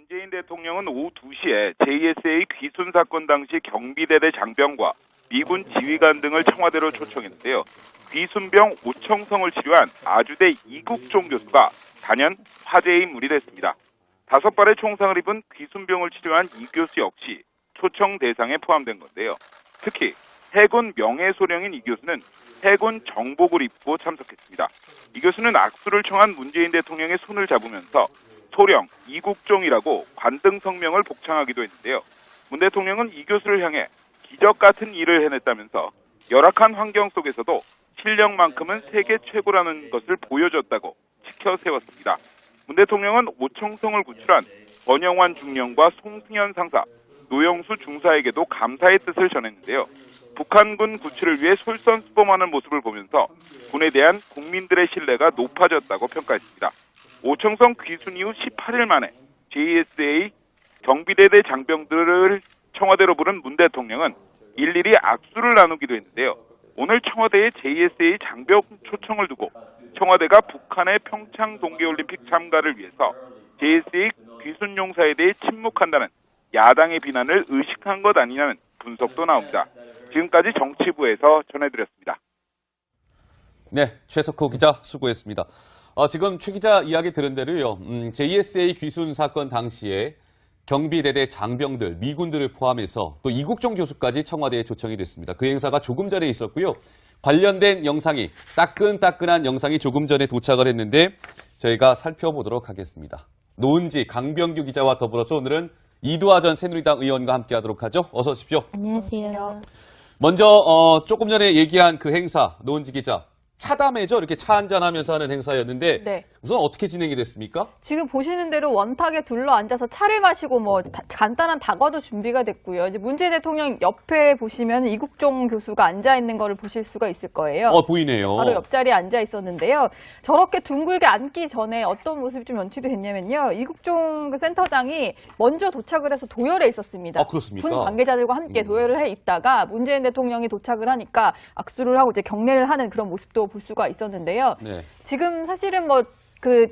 문재인 대통령은 오후 2시에 JSA 귀순 사건 당시 경비대대 장병과 미군 지휘관 등을 청와대로 초청했는데요. 귀순병 오청성을 치료한 아주대 이국종 교수가 단연 화제의 인물이 됐습니다. 5발의 총상을 입은 귀순병을 치료한 이 교수 역시 초청 대상에 포함된 건데요. 특히 해군 명예소령인 이 교수는 해군 정복을 입고 참석했습니다. 이 교수는 악수를 청한 문재인 대통령의 손을 잡으면서 소령 이국종이라고 관등 성명을 복창하기도 했는데요. 문 대통령은 이 교수를 향해 기적 같은 일을 해냈다면서 열악한 환경 속에서도 실력만큼은 세계 최고라는 것을 보여줬다고 지켜 세웠습니다. 문 대통령은 오청성을 구출한 권영환 중령과 송승현 상사, 노영수 중사에게도 감사의 뜻을 전했는데요. 북한군 구출을 위해 솔선수범하는 모습을 보면서 군에 대한 국민들의 신뢰가 높아졌다고 평가했습니다. 오청성 귀순 이후 18일 만에 JSA 경비대대 장병들을 청와대로 부른 문 대통령은 일일이 악수를 나누기도 했는데요. 오늘 청와대에 JSA 장병 초청을 두고 청와대가 북한의 평창 동계올림픽 참가를 위해서 JSA 귀순 용사에 대해 침묵한다는 야당의 비난을 의식한 것 아니냐는 분석도 나옵니다. 지금까지 정치부에서 전해드렸습니다. 네, 최석호 기자 수고했습니다. 지금 최 기자 이야기 들은 대로요. JSA 귀순 사건 당시에 경비대대 장병들, 미군들을 포함해서 또 이국종 교수까지 청와대에 초청이 됐습니다. 그 행사가 조금 전에 있었고요. 관련된 영상이, 따끈따끈한 영상이 조금 전에 도착을 했는데 저희가 살펴보도록 하겠습니다. 노은지, 강병규 기자와 더불어서 오늘은 이두하 전 새누리당 의원과 함께하도록 하죠. 어서 오십시오. 안녕하세요. 먼저 조금 전에 얘기한 그 행사, 노은지 기자. 차담회죠. 이렇게 차 한잔하면서 하는 행사였는데 네. 우선 어떻게 진행이 됐습니까? 지금 보시는 대로 원탁에 둘러 앉아서 차를 마시고 간단한 다과도 준비가 됐고요. 이제 문재인 대통령 옆에 보시면 이국종 교수가 앉아 있는 거를 보실 수가 있을 거예요. 보이네요. 바로 옆자리에 앉아 있었는데요. 저렇게 둥글게 앉기 전에 어떤 모습이 좀 연출이 됐냐면요. 이국종 그 센터장이 먼저 도착을 해서 도열에 있었습니다. 그렇습니까? 군 관계자들과 함께 도열을 해 있다가 문재인 대통령이 도착을 하니까 악수를 하고 이제 경례를 하는 그런 모습도 볼 수가 있었는데요. 네. 지금 사실은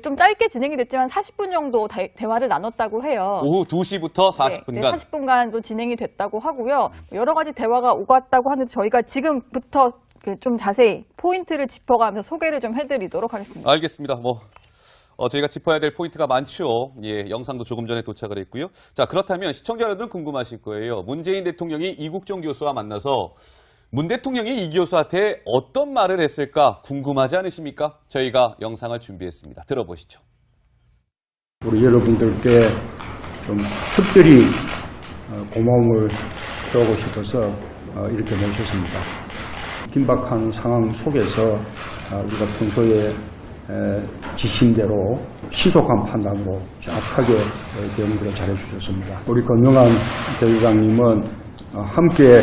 좀 짧게 진행이 됐지만 40분 정도 대화를 나눴다고 해요. 오후 2시부터 40분간. 네, 40분간 진행이 됐다고 하고요. 여러 가지 대화가 오갔다고 하는데 저희가 지금부터 좀 자세히 포인트를 짚어가면서 소개를 좀 해드리도록 하겠습니다. 알겠습니다. 저희가 짚어야 될 포인트가 많죠. 예, 영상도 조금 전에 도착을 했고요. 자, 그렇다면 시청자 여러분 궁금하실 거예요. 문재인 대통령이 이국종 교수와 만나서 문 대통령이 이 교수한테 어떤 말을 했을까 궁금하지 않으십니까? 저희가 영상을 준비했습니다. 들어보시죠. 우리 여러분들께 좀 특별히 고마움을 표하고 싶어서 이렇게 모셨습니다. 긴박한 상황 속에서 우리가 평소에 지침대로 신속한 판단으로 정확하게 대응을 잘해주셨습니다. 우리 권영환 대위장님은 함께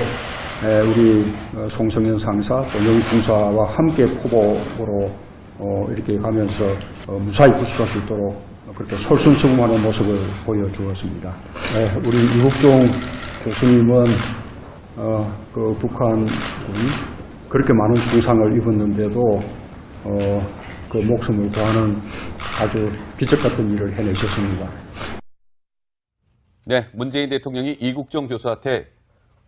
우리 송성현 상사, 또 영중사와 함께 포복으로 이렇게 가면서 무사히 구출할 수 있도록 그렇게 솔선수범하는 모습을 보여주었습니다. 우리 이국종 교수님은 그 북한군이 그렇게 많은 중상을 입었는데도 그 목숨을 구하는 아주 기적 같은 일을 해내셨습니다. 네, 문재인 대통령이 이국종 교수한테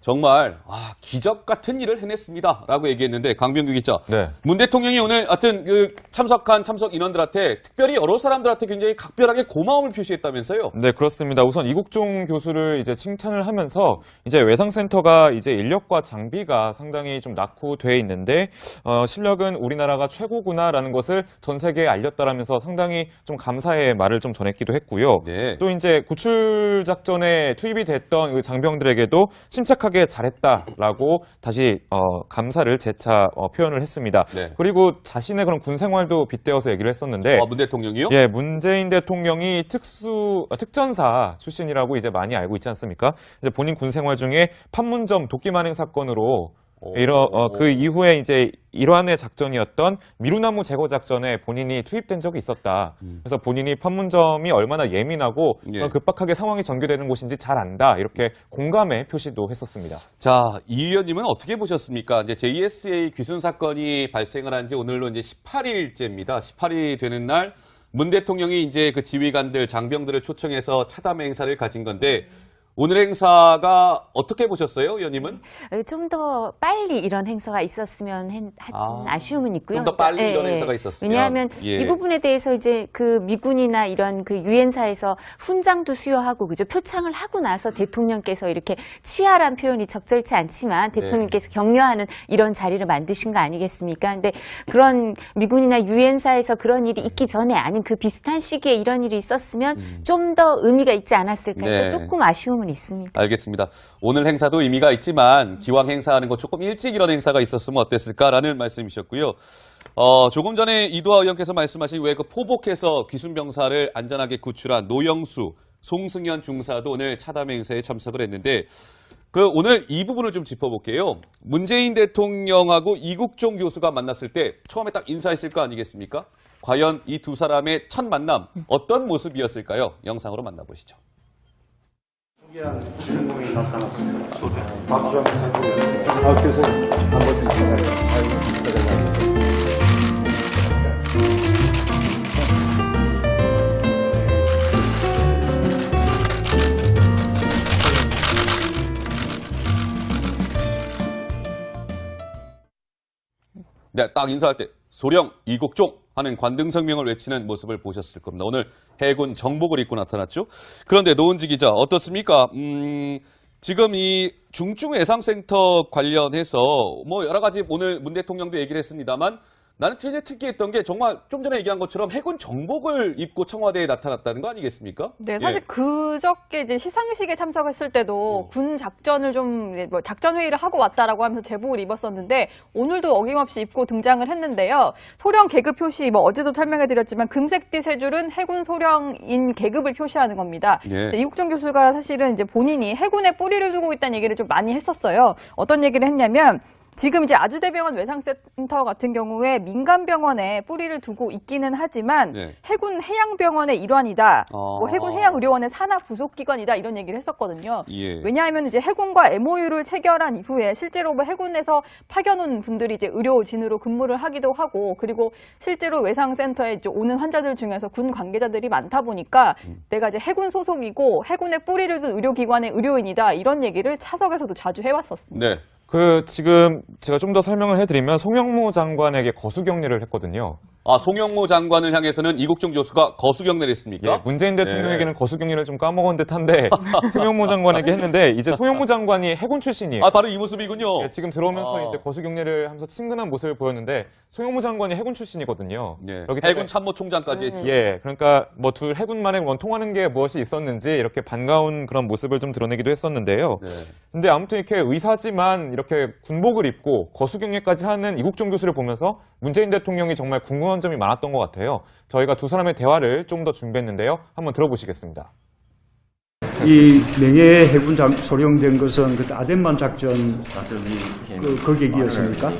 정말 기적 같은 일을 해냈습니다 라고 얘기했는데 강병규 기자, 네. 문 대통령이 오늘 하여튼 참석 인원들한테 특별히 여러 사람들한테 굉장히 각별하게 고마움을 표시했다면서요? 네, 그렇습니다. 우선 이국종 교수를 이제 칭찬을 하면서 이제 외상센터가 이제 인력과 장비가 상당히 좀 낙후돼 있는데 실력은 우리나라가 최고구나라는 것을 전 세계에 알렸다라면서 상당히 좀 감사의 말을 좀 전했기도 했고요. 네. 또 이제 구출 작전에 투입이 됐던 그 장병들에게도 침착하게 잘했다라고 다시 감사를 재차 표현을 했습니다. 네. 그리고 자신의 그런 군 생활도 빗대어서 얘기를 했었는데, 문 대통령이요? 예, 문재인 대통령이 특전사 출신이라고 이제 많이 알고 있지 않습니까? 이제 본인 군 생활 중에 판문점 도끼 만행 사건으로 그 이후에 이제 일환의 작전이었던 미루나무 제거 작전에 본인이 투입된 적이 있었다. 그래서 본인이 판문점이 얼마나 예민하고 급박하게 상황이 전개되는 곳인지 잘 안다. 이렇게 공감의 표시도 했었습니다. 자, 이 의원님은 어떻게 보셨습니까? 이제 JSA 귀순 사건이 발생을 한 지 오늘로 이제 18일째입니다. 18일이 되는 날 문 대통령이 이제 그 지휘관들, 장병들을 초청해서 차담 행사를 가진 건데 오늘 행사가 어떻게 보셨어요, 의원님은? 좀 더 빨리 이런 행사가 있었으면 아쉬움은 있고요. 좀 더 빨리 그러니까, 이런 행사가 있었으면. 왜냐하면 예. 이 부분에 대해서 이제 그 미군이나 이런 그 유엔사에서 훈장도 수여하고 그죠 표창을 하고 나서 대통령께서 이렇게 치하란 표현이 적절치 않지만 대통령께서 격려하는 이런 자리를 만드신 거 아니겠습니까? 근데 그런 미군이나 유엔사에서 그런 일이 있기 전에 아니면 그 비슷한 시기에 이런 일이 있었으면 좀 더 의미가 있지 않았을까 해서 네. 조금 아쉬움은 있습니다. 알겠습니다. 오늘 행사도 의미가 있지만 기왕 행사하는 거 조금 일찍 이런 행사가 있었으면 어땠을까라는 말씀이셨고요. 조금 전에 이두하 의원께서 말씀하신 왜 그 포복해서 귀순병사를 안전하게 구출한 노영수, 송승현 중사도 오늘 차담 행사에 참석을 했는데 오늘 이 부분을 좀 짚어볼게요. 문재인 대통령하고 이국종 교수가 만났을 때 처음에 딱 인사했을 거 아니겠습니까? 과연 이 두 사람의 첫 만남 어떤 모습이었을까요? 영상으로 만나보시죠. 주인공이 나타났습니다. 박수영 선생님. 그래서 한번 네, 딱 인사할 때 소령 이국종 하는 관등성명을 외치는 모습을 보셨을 겁니다. 오늘 해군 정복을 입고 나타났죠. 그런데 노은지 기자 어떻습니까? 지금 이 중증외상센터 관련해서 뭐 여러 가지 오늘 문 대통령도 얘기를 했습니다만 나는 굉장히 특이했던 게 정말 좀 전에 얘기한 것처럼 해군 정복을 입고 청와대에 나타났다는 거 아니겠습니까? 네, 사실 예. 그저께 이제 시상식에 참석했을 때도 군 작전을 좀 작전 회의를 하고 왔다라고 하면서 제복을 입었었는데 오늘도 어김없이 입고 등장을 했는데요. 소령 계급 표시 어제도 설명해드렸지만 금색띠 세 줄은 해군 소령인 계급을 표시하는 겁니다. 예. 이국종 교수가 사실은 이제 본인이 해군에 뿌리를 두고 있다는 얘기를 좀 많이 했었어요. 어떤 얘기를 했냐면. 지금 이제 아주대병원 외상센터 같은 경우에 민간병원에 뿌리를 두고 있기는 하지만 네. 해군 해양병원의 일환이다. 뭐 해군 해양의료원의 산하 부속기관이다. 이런 얘기를 했었거든요. 예. 왜냐하면 이제 해군과 MOU를 체결한 이후에 실제로 뭐 해군에서 파견 온 분들이 이제 의료진으로 근무를 하기도 하고 그리고 실제로 외상센터에 이제 오는 환자들 중에서 군 관계자들이 많다 보니까 내가 이제 해군 소속이고 해군에 뿌리를 둔 의료기관의 의료인이다. 이런 얘기를 차석에서도 자주 해왔었습니다. 네. 지금 제가 좀 더 설명을 해드리면 송영무 장관에게 거수경례를 했거든요. 아, 송영무 장관을 향해서는 이국종 교수가 거수경례를 했습니까? 예, 문재인 대통령에게는 거수경례를 좀 까먹은 듯한데 송영무 장관에게 했는데 이제 송영무 장관이 해군 출신이에요. 아, 바로 이 모습이군요. 예, 지금 들어오면서 아. 이제 거수경례를 하면서 친근한 모습을 보였는데 송영무 장관이 해군 출신이거든요. 네. 여기 해군 참모총장까지 했죠. 예, 그러니까 뭐 둘 해군만에 원통하는 게 무엇이 있었는지 이렇게 반가운 그런 모습을 좀 드러내기도 했었는데요. 네. 근데 아무튼 이렇게 의사지만 이렇게 군복을 입고 거수경례까지 하는 이국종 교수를 보면서 문재인 대통령이 정말 궁금한 점이 많았던 것 같아요. 저희가 두 사람의 대화를 좀 더 준비했는데요. 한번 들어보시겠습니다. 이 명예 해군 소령된 것은 그 아덴만 작전 그 얘기였습니까?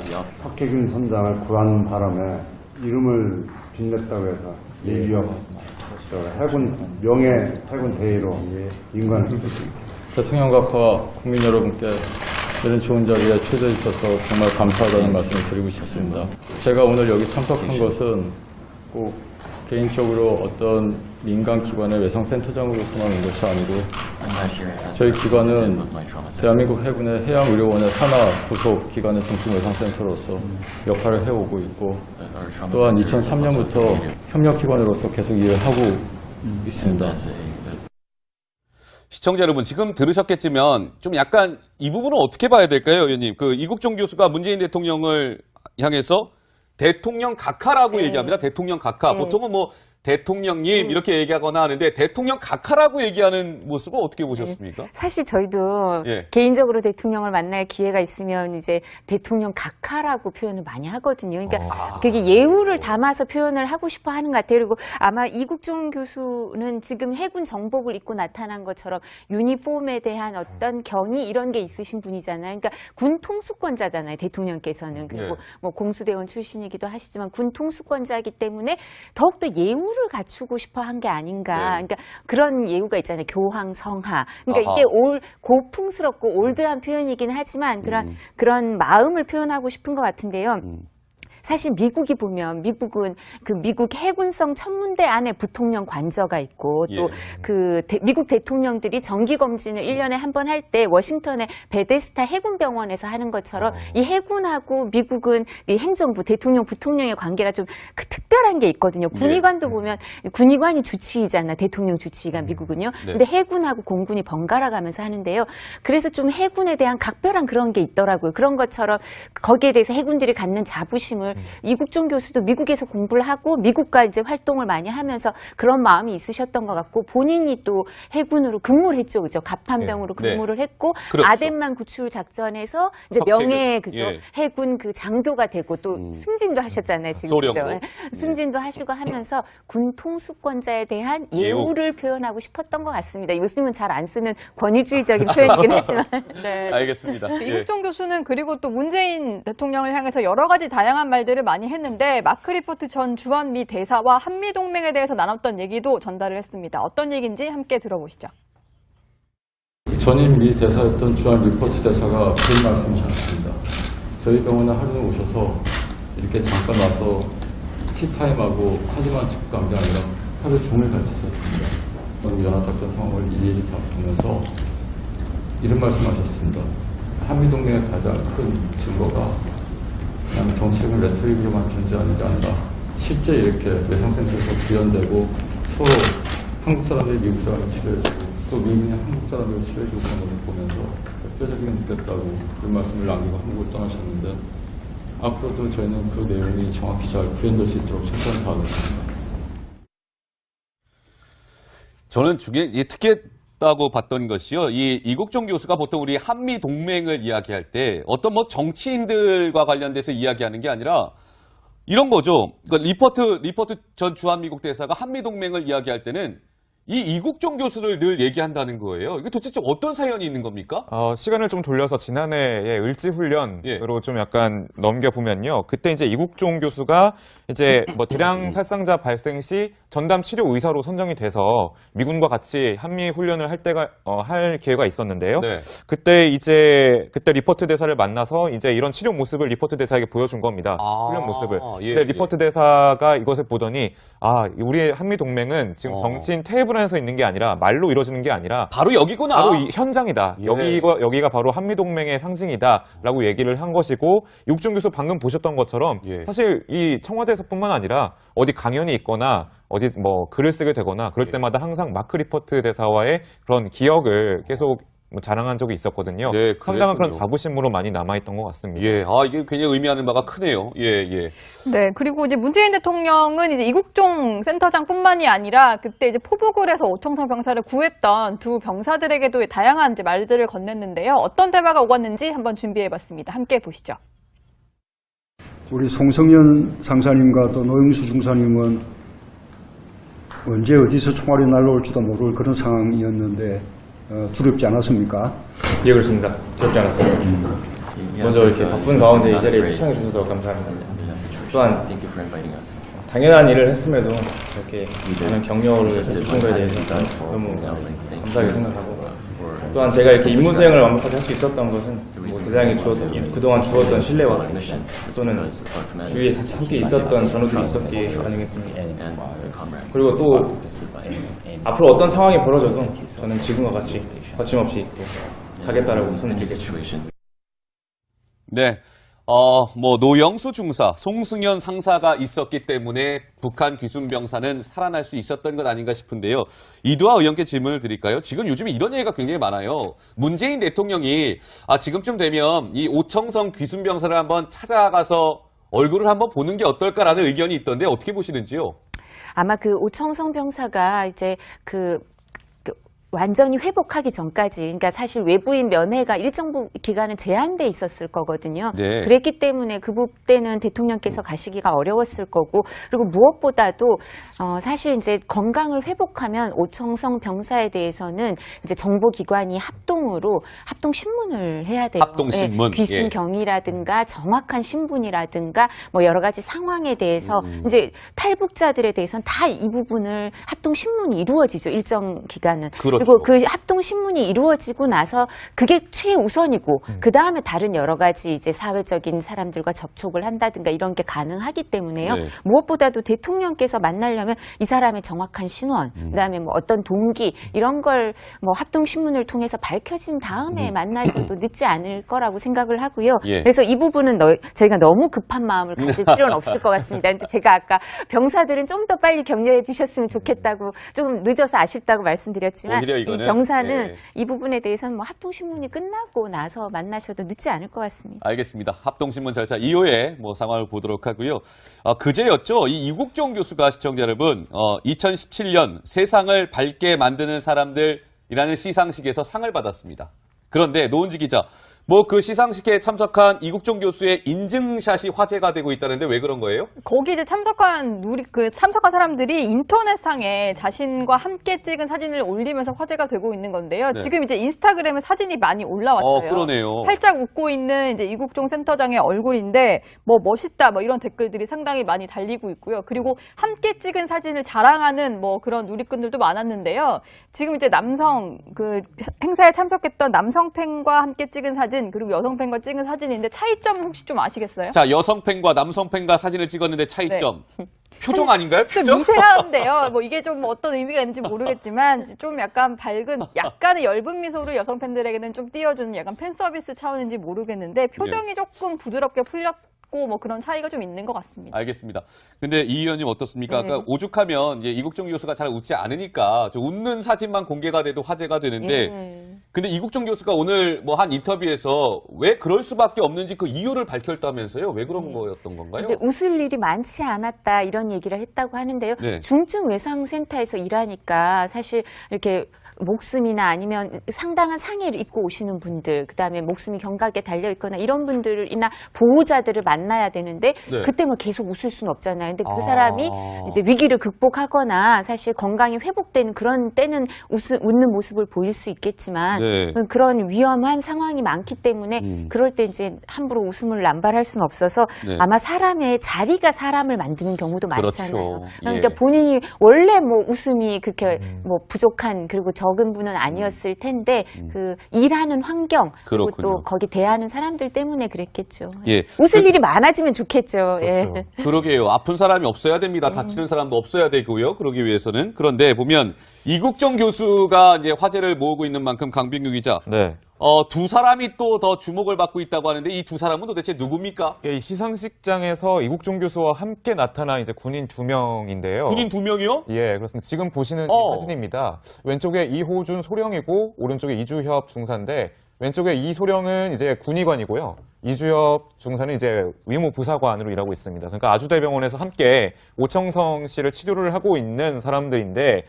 박해균 선장을 구한 바람에 이름을 빛냈다고 해서 예비역 해군 명예 해군 대위로 임관을 했습니다. 대통령과 국민 여러분께 이런 좋은 자리에 초대해 주셔서 정말 감사하다는 말씀을 드리고 싶습니다. 제가 오늘 여기 참석한 것은 꼭 개인적으로 어떤 민간 기관의 외상센터장으로서만 온 것이 아니고 저희 기관은 대한민국 해군의 해양의료원의 산하 부속 기관의 중증 외상센터로서 역할을 해오고 있고 또한 2003년부터 협력기관으로서 계속 일을 하고 있습니다. 시청자 여러분, 지금 들으셨겠지만 좀 약간 이 부분은 어떻게 봐야 될까요, 의원님? 이국종 교수가 문재인 대통령을 향해서 대통령 각하라고 얘기합니다. 대통령 각하. 보통은 뭐 대통령님 이렇게 얘기하거나 하는데 대통령 각하라고 얘기하는 모습은 어떻게 보셨습니까? 사실 저희도 예. 개인적으로 대통령을 만날 기회가 있으면 이제 대통령 각하라고 표현을 많이 하거든요. 그러니까 그게 예우를 담아서 표현을 하고 싶어 하는 것 같아요. 그리고 아마 이국종 교수는 지금 해군 정복을 입고 나타난 것처럼 유니폼에 대한 어떤 경의 이런 게 있으신 분이잖아요. 그러니까 군 통수권자잖아요. 대통령께서는. 그리고 뭐 공수대원 출신이기도 하시지만 군 통수권자이기 때문에 더욱더 예우 를 갖추고 싶어 한 게 아닌가. 그러니까 그런 예우가 있잖아요. 교황 성하. 그러니까 이게 고풍스럽고 올드한 표현이긴 하지만 그런 마음을 표현하고 싶은 것 같은데요. 사실 미국이 보면 미국은 그 미국 해군성 천문대 안에 부통령 관저가 있고 또 그 미국 대통령들이 정기 검진을 1년에 한 번 할 때 워싱턴의 베데스타 해군병원에서 하는 것처럼 이 해군하고 미국은 이 행정부 대통령 부통령의 관계가 좀 그 특별한 게 있거든요. 군의관도 보면 군의관이 주치의잖아. 대통령 주치의가 미국은요. 근데 해군하고 공군이 번갈아 가면서 하는데요. 그래서 좀 해군에 대한 각별한 그런 게 있더라고요. 그런 것처럼 거기에 대해서 해군들이 갖는 자부심을 이국종 교수도 미국에서 공부를 하고 미국과 이제 활동을 많이 하면서 그런 마음이 있으셨던 것 같고 본인이 또 해군으로 근무를 했죠. 그죠? 갑판병으로 근무를 했고 그렇죠. 아덴만 구출 작전에서 이제 명예 그죠? 해군 그 장교가 되고 또 승진도 하셨잖아요. 지금 소령으로. 승진도 하시고 하면서 군 통수권자에 대한 예우를 표현하고 싶었던 것 같습니다. 요즘은 잘 안 쓰는 권위주의적인 표현이긴 하지만. 네. 알겠습니다. 이국종 교수는 그리고 또 문재인 대통령을 향해서 여러 가지 다양한 말들을 많이 했는데 마크 리포트 전 주한미 대사와 한미동맹에 대해서 나눴던 얘기도 전달을 했습니다. 어떤 얘기인지 함께 들어보시죠. 전임 미 대사였던 주한 리포트 대사가 그런 말씀을 하셨습니다. 저희 병원에 하루에 오셔서 이렇게 잠깐 와서 티타임하고 사진만 찍고 간 게 아니라 하루 종일 같이 있었습니다. 연합작전 상황을 일일이 다 보면서 이런 말씀하셨습니다. 한미동맹의 가장 큰 증거가 그냥 정치적인 레토릭으로만 존재하는 게 아니라 실제 이렇게 외상센터에서 구현되고 서로 한국 사람들이 미국 사람을 치료해주고 또 미국이 한국 사람들을 치료해주고 그런 것을 보면서 뼈저리게 느꼈다고 그런 말씀을 남기고 한국을 떠나셨는데 앞으로도 저희는 그 내용이 정확히 잘 구현될 수 있도록 최선을 다하겠습니다. 저는 중에 특이했다고 봤던 것이요. 이국종 교수가 보통 우리 한미 동맹을 이야기할 때 어떤 뭐 정치인들과 관련돼서 이야기하는 게 아니라 이런 거죠. 그러니까 리포트 전 주한미국 대사가 한미 동맹을 이야기할 때는 이국종 교수를 늘 얘기한다는 거예요. 이게 도대체 어떤 사연이 있는 겁니까? 시간을 좀 돌려서 지난해의 을지훈련으로 좀 약간 넘겨보면요. 그때 이제 이국종 교수가 이제 뭐 대량 살상자 발생 시 전담 치료 의사로 선정이 돼서 미군과 같이 한미 훈련을 할 기회가 있었는데요. 그때 리포트 대사를 만나서 이제 이런 치료 모습을 리포트 대사에게 보여준 겁니다. 훈련 모습을. 근데 리포트 대사가 이것을 보더니 우리 한미 동맹은 지금 정치인 테이블 안에서 있는 게 아니라 말로 이루어지는 게 아니라 바로 여기구나. 바로 이 현장이다. 여기가 바로 한미 동맹의 상징이다라고 얘기를 한 것이고 이국종 교수 방금 보셨던 것처럼 사실 이 청와대에서뿐만 아니라 어디 강연이 있거나 어디 뭐 글을 쓰게 되거나 그럴 때마다 항상 마크 리포트 대사와의 그런 기억을 계속 자랑한 적이 있었거든요. 상당한 그런 자부심으로 많이 남아있던 것 같습니다. 이게 굉장히 의미하는 바가 크네요. 네, 그리고 이제 문재인 대통령은 이제 이국종 센터장뿐만이 아니라 그때 이제 포복을 해서 오청성 병사를 구했던 두 병사들에게도 다양한 이제 말들을 건넸는데요. 어떤 대화가 오갔는지 한번 준비해봤습니다. 함께 보시죠. 우리 송성현 상사님과 또 노영수 중사님은 언제 어디서 총알이 날라올지도 모를 그런 상황이었는데 두렵지 않았습니까? 예, 그렇습니다. 두렵지 않았습니다. 먼저 이렇게 바쁜 가운데 이 자리에 초청해 주셔서 감사합니다. 또한 당연한 일을 했음에도 이렇게 많은 격려를 해주신 거에 대해서 너무 감사하게 생각하고 또한 제가 이렇게 임무 수행을 완벽하게 할 수 있었던 것은 대장이 그동안 주었던 신뢰와 또는 주위에 함께 있었던 전우들이 있었기에 가능했습니다. 그리고 또 앞으로 어떤 상황이 벌어져도 저는 지금과 같이 거침없이 또 하겠다라고 손을 들겠습니다. 네. 노영수 중사, 송승현 상사가 있었기 때문에 북한 귀순병사는 살아날 수 있었던 것 아닌가 싶은데요. 이두하 의원께 질문을 드릴까요? 지금 요즘에 이런 얘기가 굉장히 많아요. 문재인 대통령이 지금쯤 되면 이 오청성 귀순병사를 한번 찾아가서 얼굴을 한번 보는 게 어떨까라는 의견이 있던데 어떻게 보시는지요? 아마 그 오청성 병사가 이제 완전히 회복하기 전까지, 그러니까 사실 외부인 면회가 일정 기간은 제한돼 있었을 거거든요. 그랬기 때문에 그때는 대통령께서 가시기가 어려웠을 거고, 그리고 무엇보다도 사실 이제 건강을 회복하면 오청성 병사에 대해서는 이제 정보기관이 합동 신문을 해야 돼요. 합동 신문. 귀순 경위라든가 정확한 신분이라든가 뭐 여러 가지 상황에 대해서 이제 탈북자들에 대해서는 다 이 부분을 합동 신문이 이루어지죠. 일정 기간은. 그렇죠. 그리고 그 합동신문이 이루어지고 나서 그게 최우선이고 그 다음에 다른 여러 가지 이제 사회적인 사람들과 접촉을 한다든가 이런 게 가능하기 때문에요. 네. 무엇보다도 대통령께서 만나려면 이 사람의 정확한 신원, 그다음에 뭐 어떤 동기 이런 걸 뭐 합동신문을 통해서 밝혀진 다음에 만나셔도 늦지 않을 거라고 생각을 하고요. 예. 그래서 이 부분은 저희가 너무 급한 마음을 가질 필요는 없을 것 같습니다. 근데 제가 아까 병사들은 좀 더 빨리 격려해 주셨으면 좋겠다고 좀 늦어서 아쉽다고 말씀드렸지만 오히려 이 이거는, 병사는 예. 이 부분에 대해서는 뭐 합동신문이 끝나고 나서 만나셔도 늦지 않을 것 같습니다. 알겠습니다. 합동신문 절차 이후에 뭐 상황을 보도록 하고요. 그제였죠. 이 이국종 교수가 시청자 여러분, 2017년 세상을 밝게 만드는 사람들이라는 시상식에서 상을 받았습니다. 그런데 노은지 기자, 뭐 그 시상식에 참석한 이국종 교수의 인증샷이 화제가 되고 있다는데 왜 그런 거예요? 거기 이제 참석한 사람들이 인터넷상에 자신과 함께 찍은 사진을 올리면서 화제가 되고 있는 건데요. 네. 지금 이제 인스타그램에 사진이 많이 올라왔어요. 그러네요. 활짝 웃고 있는 이제 이국종 센터장의 얼굴인데 뭐 멋있다 뭐 이런 댓글들이 상당히 많이 달리고 있고요. 그리고 함께 찍은 사진을 자랑하는 뭐 그런 누리꾼들도 많았는데요. 지금 이제 행사에 참석했던 남성 팬과 함께 찍은 사진 그리고 여성 팬과 찍은 사진인데 차이점 혹시 좀 아시겠어요? 자, 여성 팬과 남성 팬과 사진을 찍었는데 차이점. 표정 아닌가요? 좀 표정? 미세한데요. 뭐 이게 좀 어떤 의미가 있는지 모르겠지만 좀 약간 약간의 엷은 미소를 여성 팬들에게는 좀 띄워주는 약간 팬 서비스 차원인지 모르겠는데 표정이 조금 부드럽게 풀렸고 뭐 그런 차이가 좀 있는 것 같습니다. 알겠습니다. 근데 이 의원님 어떻습니까? 네. 아까 오죽하면 이제 이국종 교수가 잘 웃지 않으니까 저 웃는 사진만 공개가 돼도 화제가 되는데 근데 이국종 교수가 오늘 뭐 한 인터뷰에서 왜 그럴 수밖에 없는지 그 이유를 밝혔다면서요? 왜 그런 거였던 건가요? 이제 웃을 일이 많지 않았다 이런 얘기를 했다고 하는데요. 네. 중증 외상센터에서 일하니까 사실 이렇게 목숨이나 아니면 상당한 상해를 입고 오시는 분들, 그다음에 목숨이 경각에 달려 있거나 이런 분들이나 보호자들을 만나야 되는데 네. 그때 뭐 계속 웃을 수는 없잖아요. 근데 그 사람이 이제 위기를 극복하거나 사실 건강이 회복되는 그런 때는 웃는 모습을 보일 수 있겠지만 네. 그런 위험한 상황이 많기 때문에 그럴 때 이제 함부로 웃음을 남발할 수는 없어서 네. 아마 사람의 자리가 사람을 만드는 경우도 많잖아요. 그렇죠. 그러니까 예. 본인이 원래 뭐 웃음이 그렇게 뭐 부족한 그리고 적은 분은 아니었을 텐데 그 일하는 환경 그리고 그렇군요. 또 거기 대하는 사람들 때문에 그랬겠죠. 예. 웃을 일이 많아지면 좋겠죠. 그렇죠. 예. 그러게요. 아픈 사람이 없어야 됩니다. 다치는 사람도 없어야 되고요. 그러기 위해서는. 그런데 보면 이국종 교수가 이제 화제를 모으고 있는 만큼 강병규 기자. 네. 두 사람이 또 더 주목을 받고 있다고 하는데 이 두 사람은 도대체 누굽니까? 이 시상식장에서 이국종 교수와 함께 나타난 이제 군인 2명인데요. 군인 2명이요? 예, 그렇습니다. 지금 보시는 이 사진입니다. 왼쪽에 이호준 소령이고 오른쪽에 이주협 중사인데 왼쪽에 이소령은 이제 군의관이고요. 이주협 중사는 이제 위무 부사관으로 일하고 있습니다. 그러니까 아주대병원에서 함께 오청성 씨를 치료를 하고 있는 사람들인데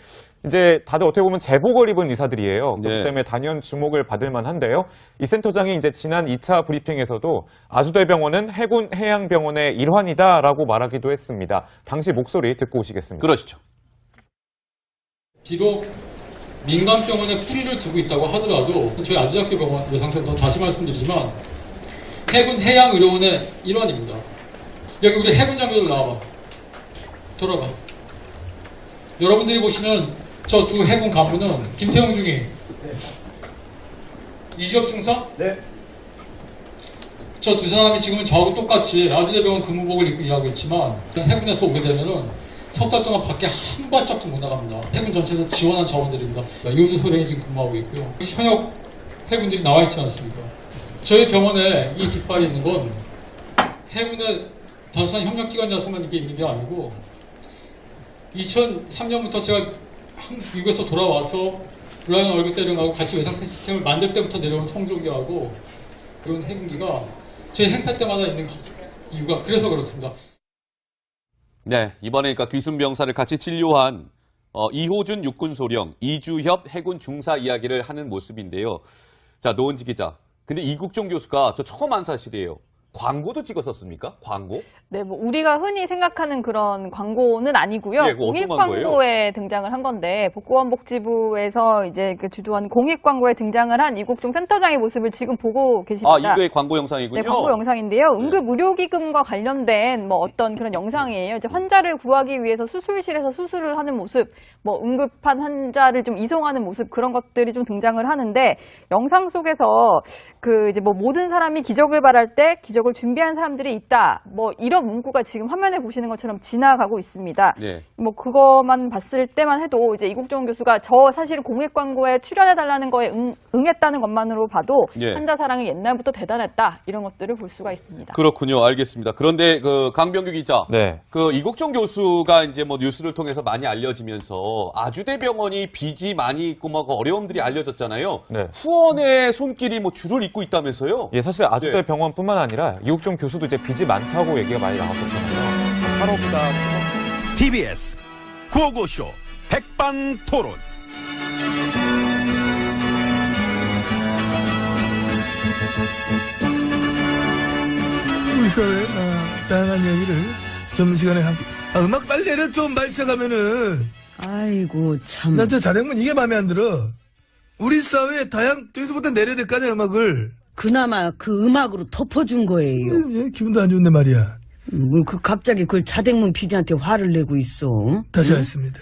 이제 다들 어떻게 보면 제복을 입은 의사들이에요. 그렇기 네. 때문에 단연 주목을 받을 만한데요. 이 센터장이 이제 지난 2차 브리핑에서도 아주대병원은 해군 해양병원의 일환이다라고 말하기도 했습니다. 당시 목소리 듣고 오시겠습니다. 그러시죠. 비록 민간병원에 뿌리를 두고 있다고 하더라도 저희 아주대학교 병원 외상센터 다시 말씀드리지만 해군 해양의료원의 일환입니다. 여기 우리 해군 장교들 나와봐. 돌아봐. 여러분들이 보시는 저 두 해군 간부는 김태형 중위, 이주협 중사? 네. 저 두 사람이 지금은 저하고 똑같이 아주대병원 근무복을 입고 일하고 있지만 해군에서 오게 되면은 석 달 동안 밖에 한 발짝도 못 나갑니다. 해군 전체에서 지원한 자원들입니다. 이호준 소령이 지금 근무하고 있고요. 현역 해군들이 나와 있지 않습니까? 저희 병원에 이 깃발이 있는 건 해군의 단순한 협력기관이라서만 이게 있는 게 아니고 2003년부터 제가 미국에서 돌아와서 블라이언 월급 대령하고 같이 외상 시스템을 만들 때부터 내려온 성조기하고 이런 해군기가 저희 행사 때마다 있는 이유가 그래서 그렇습니다. 네, 이번에 그러니까 귀순 병사를 같이 진료한 이호준 육군소령, 이주협 해군 중사 이야기를 하는 모습인데요. 자, 노은지 기자. 근데 이국종 교수가 저 처음 한 사실이에요. 광고도 찍었었습니까? 광고? 네, 뭐 우리가 흔히 생각하는 그런 광고는 아니고요. 예, 그거 어떤 공익 광고예요? 광고에 등장을 한 건데 복지원복지부에서 이제 그 주도한 공익 광고에 등장을 한 이국종 센터장의 모습을 지금 보고 계십니다. 아, 이거의 광고 영상이군요. 네, 광고 영상인데요. 응급 의료기금과 관련된 뭐 어떤 그런 영상이에요. 이제 환자를 구하기 위해서 수술실에서 수술을 하는 모습, 뭐 응급한 환자를 좀 이송하는 모습 그런 것들이 좀 등장을 하는데 영상 속에서 그 이제 뭐 모든 사람이 기적을 바랄 때 기적을 준비한 사람들이 있다. 뭐 이런 문구가 지금 화면에 보시는 것처럼 지나가고 있습니다. 네. 뭐 그것만 봤을 때만 해도 이제 이국종 교수가 저 사실 공익 광고에 출연해 달라는 거에 응했다는 것만으로 봐도 예. 환자 사랑이 옛날부터 대단했다 이런 것들을 볼 수가 있습니다. 그렇군요. 알겠습니다. 그런데 그 강병규 기자, 네. 그 이국종 교수가 이제 뭐 뉴스를 통해서 많이 알려지면서 아주대병원이 빚이 많이 있고 막 어려움들이 알려졌잖아요. 네. 후원의 손길이 뭐 줄을 잇고 있다면서요? 예, 사실 아주대 병원뿐만 아니라 이국종 교수도 이제 빚이 많다고 얘기가 많이 나왔었잖아요. 8억이다. TBS 구호고쇼 백반토론. 우리 사회의 다양한 이야기를 점심시간에 함께. 음악 빨리 내려 좀 말 시작하면은. 아이고 참. 나 저 자작문 이게 마음에 안 들어. 우리 사회의 다양 저기서부터 내려야 될 거 아니야 음악을. 그나마 그 음악으로 덮어준 거예요. 예, 기분도 안 좋은데 말이야. 뭘 그 갑자기 그걸 자댕문 PD한테 화를 내고 있어. 다시 응? 하겠습니다.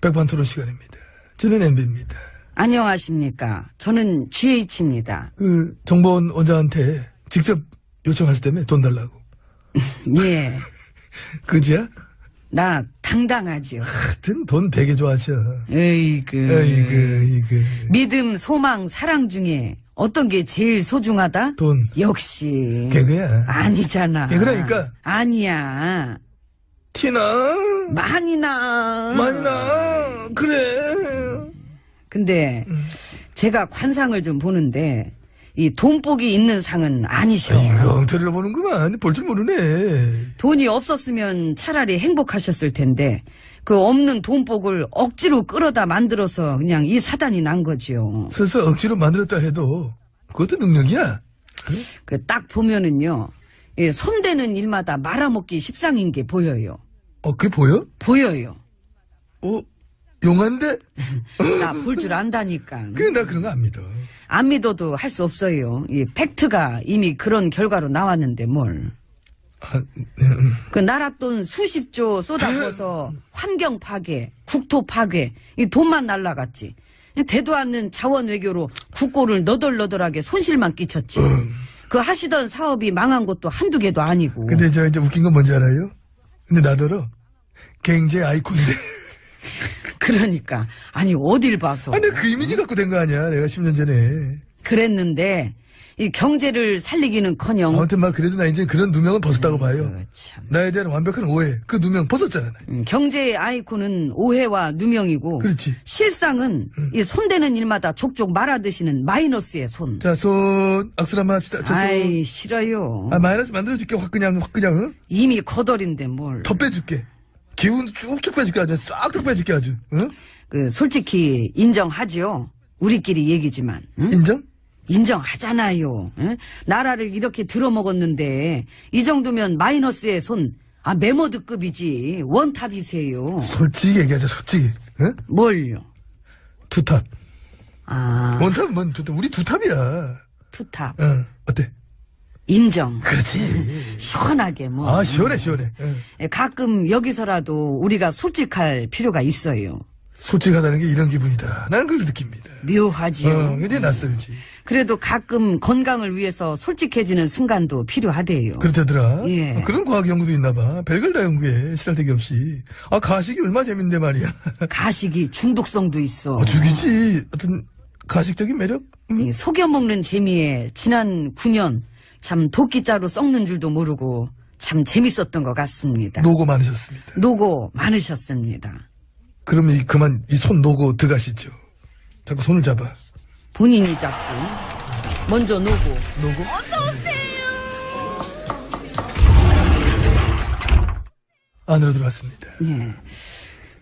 백반토론 시간입니다. 저는 MB입니다. 안녕하십니까. 저는 GH입니다. 그 정보원 원장한테 직접 요청하셨다며 돈 달라고. 예. 그지야? 나 당당하지요. 하여튼 돈 되게 좋아하셔. 에이그. 에이그. 믿음, 소망, 사랑 중에 어떤 게 제일 소중하다? 돈. 역시. 개그야. 아니잖아. 개그라니까. 아니야. 티나. 많이 나. 그래. 근데 제가 관상을 좀 보는데 이 돈복이 있는 상은 아니셔. 이거 엉터리로 보는구만. 볼 줄 모르네. 돈이 없었으면 차라리 행복하셨을 텐데 그 없는 돈복을 억지로 끌어다 만들어서 그냥 이 사단이 난 거지요. 설사 억지로 만들었다 해도 그것도 능력이야. 그 딱 보면은요. 이 손대는 일마다 말아먹기 십상인 게 보여요. 그게 보여? 보여요. 용한데? 나 볼 줄 안다니까. 그래, 나 그런 거 안 믿어. 안 믿어도 할 수 없어요. 이 팩트가 이미 그런 결과로 나왔는데 뭘. 그 나라 돈 수십조 쏟아부어서 환경 파괴, 국토 파괴, 이 돈만 날라갔지. 되도 않는 자원 외교로 국고를 너덜너덜하게 손실만 끼쳤지. 그 하시던 사업이 망한 것도 한두 개도 아니고. 근데 저 이제 웃긴 건 뭔지 알아요? 근데 나더러 경제 아이콘인데. 그러니까 아니 어딜 봐서. 아니 그 이미지 갖고 된 거 아니야. 내가 10년 전에. 그랬는데 이 경제를 살리기는커녕. 아무튼 막 그래도 나 이제 그런 누명은 벗었다고 봐요. 참. 나에 대한 완벽한 오해. 그 누명 벗었잖아. 경제의 아이콘은 오해와 누명이고. 그렇지. 실상은 이 손대는 일마다 족족 말아드시는 마이너스의 손. 자, 손 악수 한번 합시다. 자, 아이 싫어요. 마이너스 만들어줄게. 확 그냥. 응? 이미 거덜인데 뭘. 더 빼줄게. 기운 쭉쭉 빼줄게. 아주 싹 빼줄게 아주. 응? 그 솔직히 인정하죠. 우리끼리 얘기지만. 응? 인정? 인정하잖아요. 응? 나라를 이렇게 들어먹었는데 이 정도면 마이너스의 손. 메모드급이지. 원탑이세요. 솔직히 얘기하자. 솔직히. 응? 뭘요? 투탑. 원탑 뭔 투탑? 우리 투탑이야. 투탑. 어때? 인정. 그렇지. 시원하게 뭐. 시원해. 가끔 여기서라도 우리가 솔직할 필요가 있어요. 솔직하다는 게 이런 기분이다. 나는 그걸 느낍니다. 묘하지요. 굉장히 낯설지. 그래도 가끔 건강을 위해서 솔직해지는 순간도 필요하대요. 그렇다더라. 예. 그런 과학 연구도 있나 봐. 별걸 다 연구해. 시달대기 없이. 가식이 얼마나 재밌는데 말이야. 가식이 중독성도 있어. 죽이지. 어떤 가식적인 매력? 이 속여먹는 재미에 지난 9년 참 도끼자루 썩는 줄도 모르고 참 재밌었던 것 같습니다. 노고 많으셨습니다. 노고 많으셨습니다. 그러면 그만 이 손 노고 들어가시죠. 자꾸 손을 잡아. 본인이 잡고 먼저 노고. 어서오세요. 안으로 들어왔습니다. 예.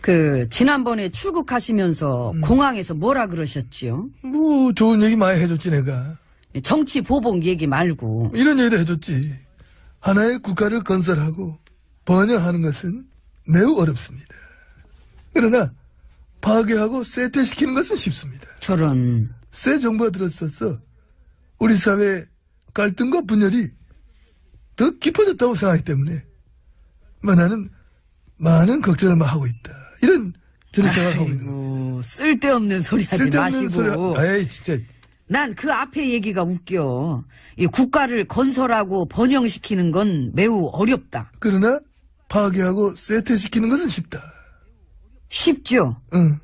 그 지난번에 출국하시면서 공항에서 뭐라 그러셨지요? 뭐 좋은 얘기 많이 해줬지 내가. 정치 보복 얘기 말고. 이런 얘기도 해줬지. 하나의 국가를 건설하고 번영하는 것은 매우 어렵습니다. 그러나 파괴하고 쇠퇴시키는 것은 쉽습니다. 저런. 새 정부가 들었어서 우리 사회의 갈등과 분열이 더 깊어졌다고 생각하기 때문에 나는 많은 걱정을 하고 있다. 이런 저는 생각을 하고 있는 겁니다. 쓸데없는 소리 하지 쓸데없는 마시고. 소리, 아이 진짜. 난 그 앞에 얘기가 웃겨. 이 국가를 건설하고 번영시키는 건 매우 어렵다. 그러나 파괴하고 쇠퇴시키는 것은 쉽다. 쉽죠? 응.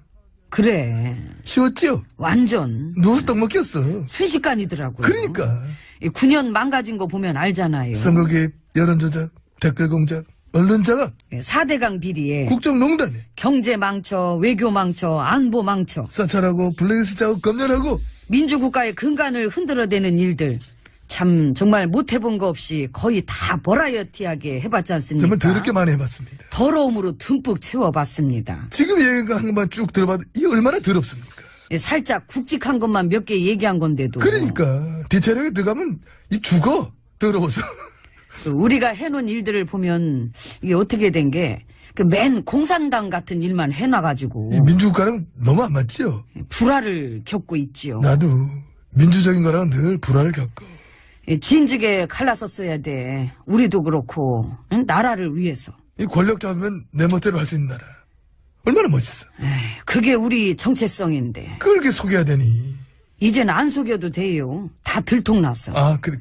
그래. 쉬웠지요? 완전. 누워서 떡 먹겠어. 순식간이더라고요. 그러니까. 9년 망가진 거 보면 알잖아요. 선거 개입, 여론 조작, 댓글 공작, 언론 장악, 4대강 비리에 국정농단에 경제 망쳐, 외교 망쳐, 안보 망쳐, 사찰하고 블랙리스트 자국 검열하고 민주국가의 근간을 흔들어대는 일들 참 정말 못해본 거 없이 거의 다 버라이어티하게 해봤지 않습니까? 정말 더럽게 많이 해봤습니다. 더러움으로 듬뿍 채워봤습니다. 지금 얘기한 것만 쭉 들어봐도 이게 얼마나 더럽습니까? 살짝 굵직한 것만 몇 개 얘기한 건데도. 그러니까 디테일하게 들어가면 이 죽어 더러워서. 우리가 해놓은 일들을 보면 이게 어떻게 된 게 그 맨 공산당 같은 일만 해놔가지고 이 민주국가랑 너무 안 맞지요? 불화를 겪고 있지요. 나도 민주적인 거랑 늘 불화를 겪어. 진즉에 갈라섰어야 돼. 우리도 그렇고 응? 나라를 위해서. 이 권력 잡으면 내 멋대로 할 수 있는 나라. 얼마나 멋있어. 그게 우리 정체성인데. 그걸 이렇게 속여야 되니. 이제는 안 속여도 돼요. 다 들통났어. 아, 그래.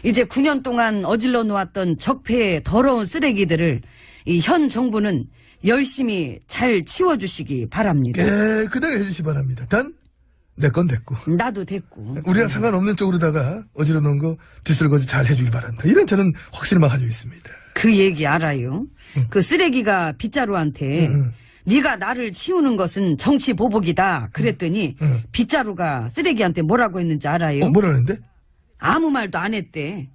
이제 9년 동안 어질러 놓았던 적폐의 더러운 쓰레기들을 이 현 정부는 열심히 잘 치워주시기 바랍니다. 깨끗하게 해주시 바랍니다. 단, 내 건 됐고. 나도 됐고. 우리랑 상관없는 쪽으로다가 어지러 놓은 거 뒷설거지 잘 해주길 바란다. 이런 저는 확신을 가지고 있습니다. 그 얘기 알아요? 그 쓰레기가 빗자루한테 네가 나를 치우는 것은 정치 보복이다 그랬더니 빗자루가 쓰레기한테 뭐라고 했는지 알아요? 뭐라는데? 아무 말도 안 했대.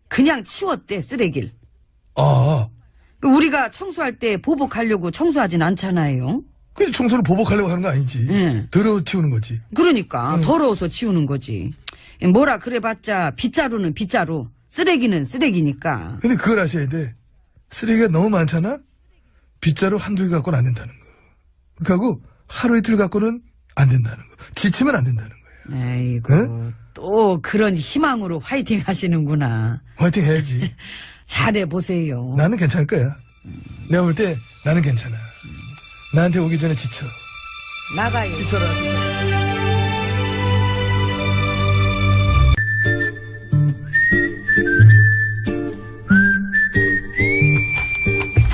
그냥 치웠대 쓰레기를. 아. 우리가 청소할 때 보복하려고 청소하진 않잖아요. 그래서 청소를 보복하려고 하는 거 아니지. 더러워 치우는 거지. 그러니까 더러워서 치우는 거지. 뭐라 그래봤자 빗자루는 빗자루, 쓰레기는 쓰레기니까. 근데 그걸 아셔야 돼. 쓰레기가 너무 많잖아? 빗자루 한두 개 갖고는 안 된다는 거. 그하고 하루 이틀 갖고는 안 된다는 거. 지치면 안 된다는 거야. 아이고, 또 그런 희망으로 화이팅 하시는구나. 화이팅 해야지. 잘해보세요. 나는 괜찮을 거야. 내가 볼 때 나는 괜찮아. 나한테 오기 전에 지쳐. 나가요. 지쳐라.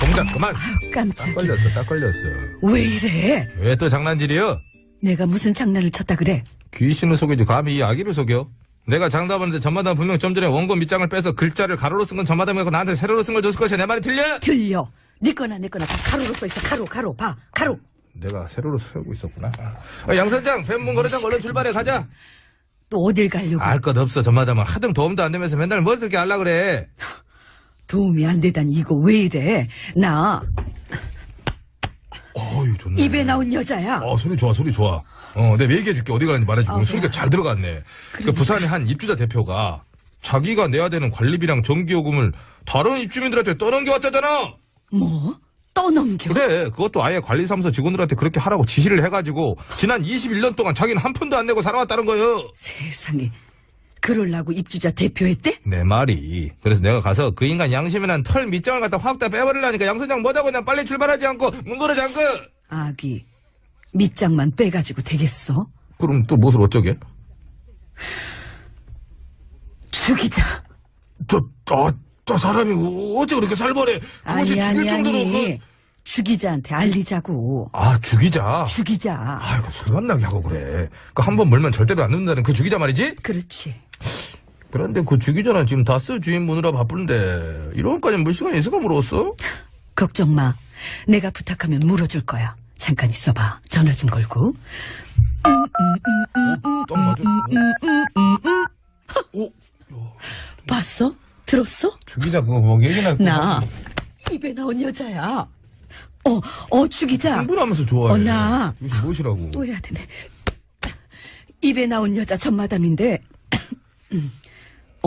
동작 그만. 깜짝이야. 딱 걸렸어. 왜 이래? 왜 또 장난질이여? 내가 무슨 장난을 쳤다 그래? 귀신을 속이지 감히 이 아기를 속여? 내가 장담하는데 전마담 분명 좀 전에 원고 밑장을 빼서 글자를 가로로 쓴 건 전마담이고 나한테 세로로 쓴 걸 줬을 것이야. 내 말이 틀려? 틀려. 네 거나 내 거나 다 가로로 써있어. 가로 봐. 가로. 내가 세로로 쓰고 있었구나. 양 선장 뱀문 거래장 얼른 출발해 가자. 또 어딜 가려고? 알 것 없어. 전마담은 하등 도움도 안 되면서 맨날 뭐 어떻게 하려 그래. 도움이 안 되다니 이거 왜 이래? 나 어유 좋네. 입에 나온 여자야. 소리 좋아, 소리 좋아. 내가 얘기해줄게. 어디 가는지 말해주고. 소리가 잘 들어갔네. 그 부산의 한 입주자 대표가 자기가 내야 되는 관리비랑 전기요금을 다른 입주민들한테 떠넘겨왔다잖아. 뭐? 떠넘겨? 그래. 그것도 아예 관리사무소 직원들한테 그렇게 하라고 지시를 해가지고 지난 21년 동안 자기는 한 푼도 안 내고 살아왔다는 거예요. 세상에. 그러려고 입주자 대표했대? 내 말이. 그래서 내가 가서 그 인간 양심에 난 털 밑장을 갖다 확 다 빼버리려니까 양선장 뭐다고 그냥 빨리 출발하지 않고 문 걸어 잠그. 아기 밑장만 빼가지고 되겠어? 그럼 또 무엇을 어쩌게? 죽이자. 저 사람이 어째 그렇게 살벌해? 그것이 죽일 정도로 죽이자한테 알리자고. 죽이자. 죽이자. 아이고 술맛나게 하고 그래. 그 한 번 물면 절대로 안 눕는다는 그 죽이자 말이지? 그렇지. 그런데 그 죽이자는 지금 다스 주인 무느라 바쁜데 이런까지 물 시간이 있을까 물었어? 걱정 마. 내가 부탁하면 물어줄 거야. 잠깐 있어봐. 전화 좀 걸고. 딱 맞아. 봤어? 들었어? 죽이자 그거 뭐 얘기나. 나 입에 나온 여자야. 죽이자. 흥분하면서 좋아해. 나 이것이 무엇이라고? 또 해야 되네. 입에 나온 여자 전마담인데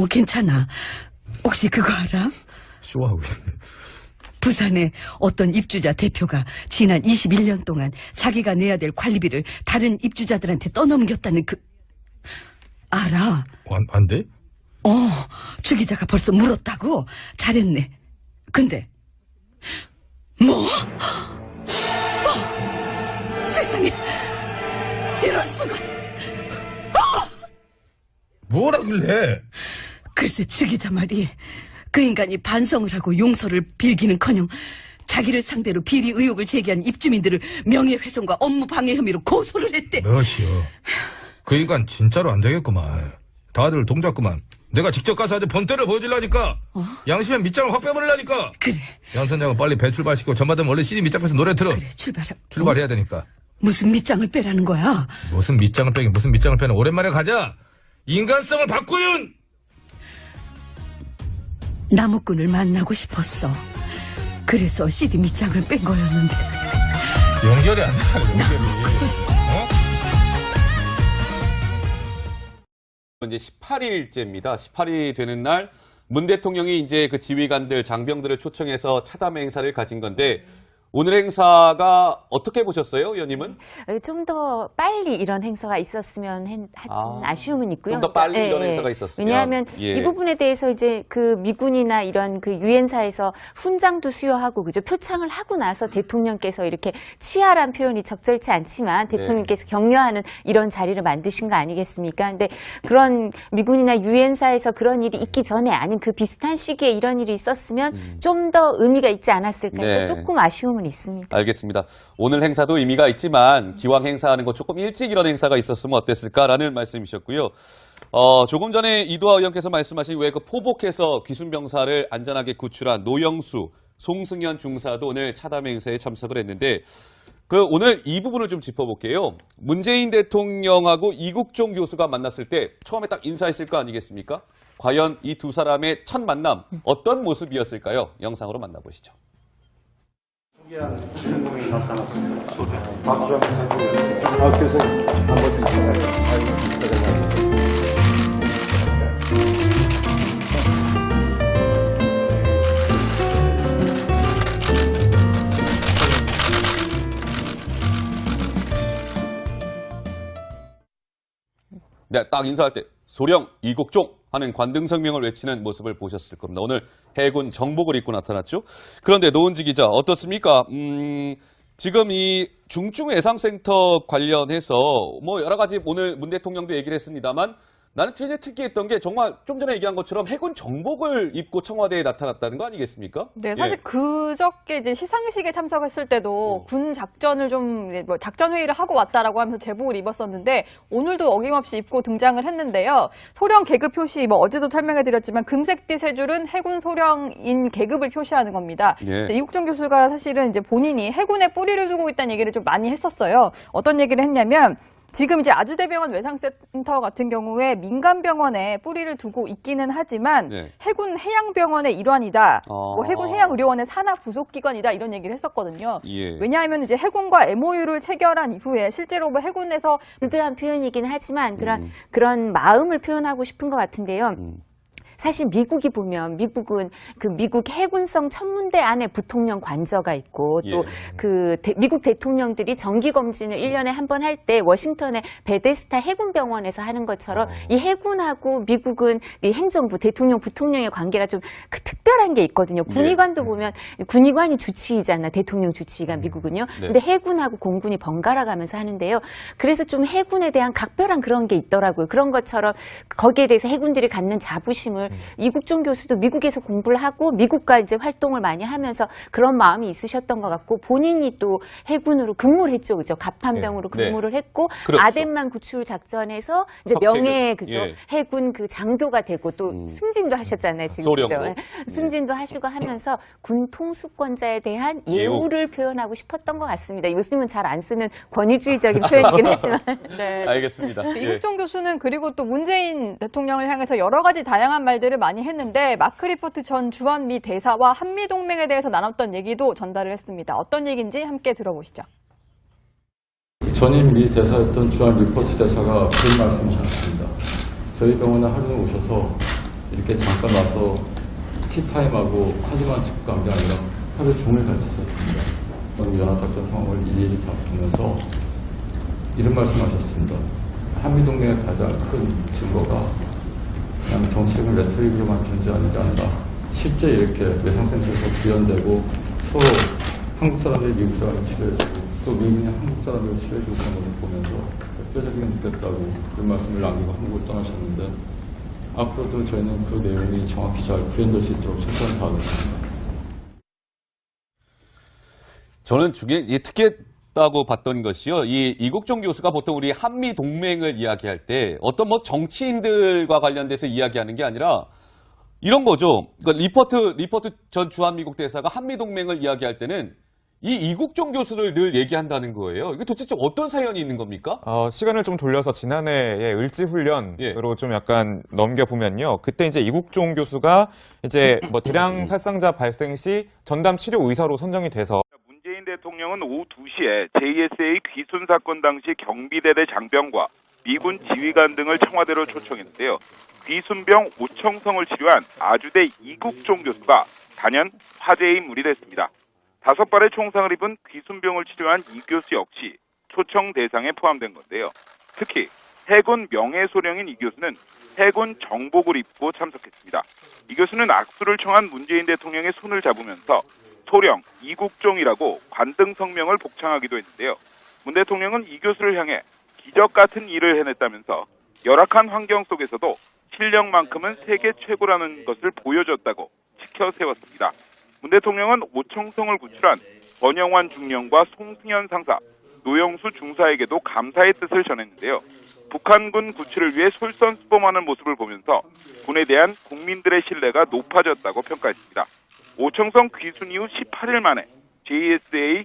괜찮아. 혹시 그거 알아? 쇼하고 있네. 부산의 어떤 입주자 대표가 지난 21년 동안 자기가 내야 될 관리비를 다른 입주자들한테 떠넘겼다는 알아? 안 돼? 주 기자가 벌써 물었다고? 잘했네. 근데 뭐? 세상에 이럴 수가. 뭐라길래? 글쎄 주 기자 말이 그 인간이 반성을 하고 용서를 빌기는커녕 자기를 상대로 비리 의혹을 제기한 입주민들을 명예훼손과 업무 방해 혐의로 고소를 했대. 몇이요? 그 인간 진짜로 안 되겠구만. 다들 동작구만. 내가 직접 가서 아주 본때를 보여주려니까. 양심의 밑장을 확 빼버리려니까. 그래. 양 선장은 빨리 배 출발시키고 전마담 얼른 CD 밑장에서 노래 틀어. 그래 출발해야 되니까. 무슨 밑장을 빼라는 거야? 무슨 밑장을 빼긴 무슨 밑장을 빼는. 오랜만에 가자. 인간성을 바꾸윤. 나무꾼을 만나고 싶었어. 그래서 CD 밑장을 뺀 거였는데. 연결이 안 되잖아, 연결이. 이제 18일째입니다. 18일이 되는 날 문 대통령이 이제 그 지휘관들, 장병들을 초청해서 차담 행사를 가진 건데 오늘 행사가 어떻게 보셨어요, 의원님은? 좀 더 빨리 이런 행사가 있었으면 아쉬움은 있고요. 좀 더 빨리 이런 행사가 있었으면. 왜냐하면 이 부분에 대해서 이제 그 미군이나 이런 그 유엔사에서 훈장도 수여하고 그죠 표창을 하고 나서 대통령께서 이렇게 치하란 표현이 적절치 않지만 대통령께서 격려하는 이런 자리를 만드신 거 아니겠습니까? 근데 그런 미군이나 유엔사에서 그런 일이 있기 전에 아닌 그 비슷한 시기에 이런 일이 있었으면 좀 더 의미가 있지 않았을까 해서 조금 아쉬움은 있습니다. 알겠습니다. 오늘 행사도 의미가 있지만 기왕 행사하는 거 조금 일찍 이런 행사가 있었으면 어땠을까라는 말씀이셨고요. 조금 전에 이두하 의원께서 말씀하신 왜 그 포복해서 귀순병사를 안전하게 구출한 노영수, 송승현 중사도 오늘 차담 행사에 참석을 했는데 오늘 이 부분을 좀 짚어볼게요. 문재인 대통령하고 이국종 교수가 만났을 때 처음에 딱 인사했을 거 아니겠습니까? 과연 이 두 사람의 첫 만남 어떤 모습이었을까요? 영상으로 만나보시죠. 주인공이 나타났어요. 박수영 선생님. 교수 한번 네, 딱 인사할 때 소령 이국종 하는 관등 성명을 외치는 모습을 보셨을 겁니다. 오늘 해군 정복을 입고 나타났죠. 그런데 노은지 기자 어떻습니까? 지금 이 중증외상센터 관련해서 뭐 여러 가지 오늘 문 대통령도 얘기를 했습니다만 나는 되게 특이했던 게 정말 좀 전에 얘기한 것처럼 해군 정복을 입고 청와대에 나타났다는 거 아니겠습니까? 네, 사실 그저께 이제 시상식에 참석했을 때도 군 작전을 작전 회의를 하고 왔다라고 하면서 제복을 입었었는데 오늘도 어김없이 입고 등장을 했는데요. 소령 계급 표시 어제도 설명해드렸지만 금색띠 세 줄은 해군 소령인 계급을 표시하는 겁니다. 이국종 교수가 사실은 이제 본인이 해군에 뿌리를 두고 있다는 얘기를 좀 많이 했었어요. 어떤 얘기를 했냐면. 지금 이제 아주대병원 외상센터 같은 경우에 민간병원에 뿌리를 두고 있기는 하지만 해군 해양병원의 일환이다. 해군 해양의료원의 산하 부속기관이다. 이런 얘기를 했었거든요. 왜냐하면 이제 해군과 MOU를 체결한 이후에 실제로 해군에서 불드한 표현이긴 하지만 그런 마음을 표현하고 싶은 것 같은데요. 사실 미국이 보면 미국은 그 미국 해군성 천문대 안에 부통령 관저가 있고 또 그 미국 대통령들이 정기 검진을 1년에 한 번 할 때 워싱턴의 베데스타 해군병원에서 하는 것처럼 이 해군하고 미국은 이 행정부 대통령 부통령의 관계가 좀 특별한 게 있거든요. 군의관도 보면 군의관이 주치의잖아. 대통령 주치의가 미국은요. 근데 해군하고 공군이 번갈아 가면서 하는데요. 그래서 좀 해군에 대한 각별한 그런 게 있더라고요. 그런 것처럼 거기에 대해서 해군들이 갖는 자부심을 이국종 교수도 미국에서 공부를 하고 미국과 이제 활동을 많이 하면서 그런 마음이 있으셨던 것 같고 본인이 또 해군으로 근무를 했죠, 그죠? 갑판병으로 근무를 했고 아덴만 구출 작전에서 이제 명예 그죠? 해군 그 장교가 되고 또 승진도 하셨잖아요, 지금 그죠? 승진도 하시고 하면서 군 통수권자에 대한 예우를 표현하고 싶었던 것 같습니다. 요즘은 잘 안 쓰는 권위주의적인 표현이긴 하지만. 네. 알겠습니다. 이국종 교수는 그리고 또 문재인 대통령을 향해서 여러 가지 다양한 말들을 많이 했는데 마크 리포트 전 주한미 대사와 한미동맹에 대해서 나눴던 얘기도 전달을 했습니다. 어떤 얘기인지 함께 들어보시죠. 전임 미 대사였던 주한 리포트 대사가 그런 말씀을 하셨습니다. 저희 병원에 하루 오셔서 이렇게 잠깐 와서 티타임하고 카드만 찍고 간 게 아니라 하루 종일 같이 있었습니다. 그리고 연합작전 상황을 일일이 다 보면서 이런 말씀하셨습니다. 한미동맹의 가장 큰 증거가 그냥 정치적인 레토릭으로만 존재하는 게 아니라 실제 이렇게 외상센터에서 구현되고 서로 한국 사람들이 미국 사람을 치료해주고 또 미국이 한국 사람을 치료해주고 그런 것을 보면서 뼈저리게 느꼈다고 그런 말씀을 남기고 한국을 떠나셨는데 앞으로도 저희는 그 내용이 정확히 잘 구현될 수 있도록 최선을 다하겠습니다. 저는 중에 특이했다고 봤던 것이요. 이 이국종 교수가 보통 우리 한미 동맹을 이야기할 때 어떤 뭐 정치인들과 관련돼서 이야기하는 게 아니라 이런 거죠. 그러니까 리포트 전 주한미국 대사가 한미 동맹을 이야기할 때는 이 이국종 교수를 늘 얘기한다는 거예요. 이게 도대체 어떤 사연이 있는 겁니까? 시간을 좀 돌려서 지난해의 을지훈련으로 좀 약간 넘겨보면요. 그때 이제 이국종 교수가 이제 뭐 대량 살상자 발생 시 전담 치료 의사로 선정이 돼서 문재인 대통령은 오후 2시에 JSA 귀순 사건 당시 경비대대 장병과 미군 지휘관 등을 청와대로 초청했는데요. 귀순병 오청성을 치료한 아주대 이국종 교수가 단연 화제의 인물이 됐습니다. 5발의 총상을 입은 귀순병을 치료한 이 교수 역시 초청 대상에 포함된 건데요. 특히 해군 명예소령인 이 교수는 해군 정복을 입고 참석했습니다. 이 교수는 악수를 청한 문재인 대통령의 손을 잡으면서 소령 이국종이라고 관등 성명을 복창하기도 했는데요. 문 대통령은 이 교수를 향해 기적 같은 일을 해냈다면서 열악한 환경 속에서도 실력만큼은 세계 최고라는 것을 보여줬다고 지켜 세웠습니다. 문 대통령은 오청성을 구출한 권영환 중령과 송승현 상사, 노영수 중사에게도 감사의 뜻을 전했는데요. 북한군 구출을 위해 솔선수범하는 모습을 보면서 군에 대한 국민들의 신뢰가 높아졌다고 평가했습니다. 오청성 귀순 이후 18일 만에 JSA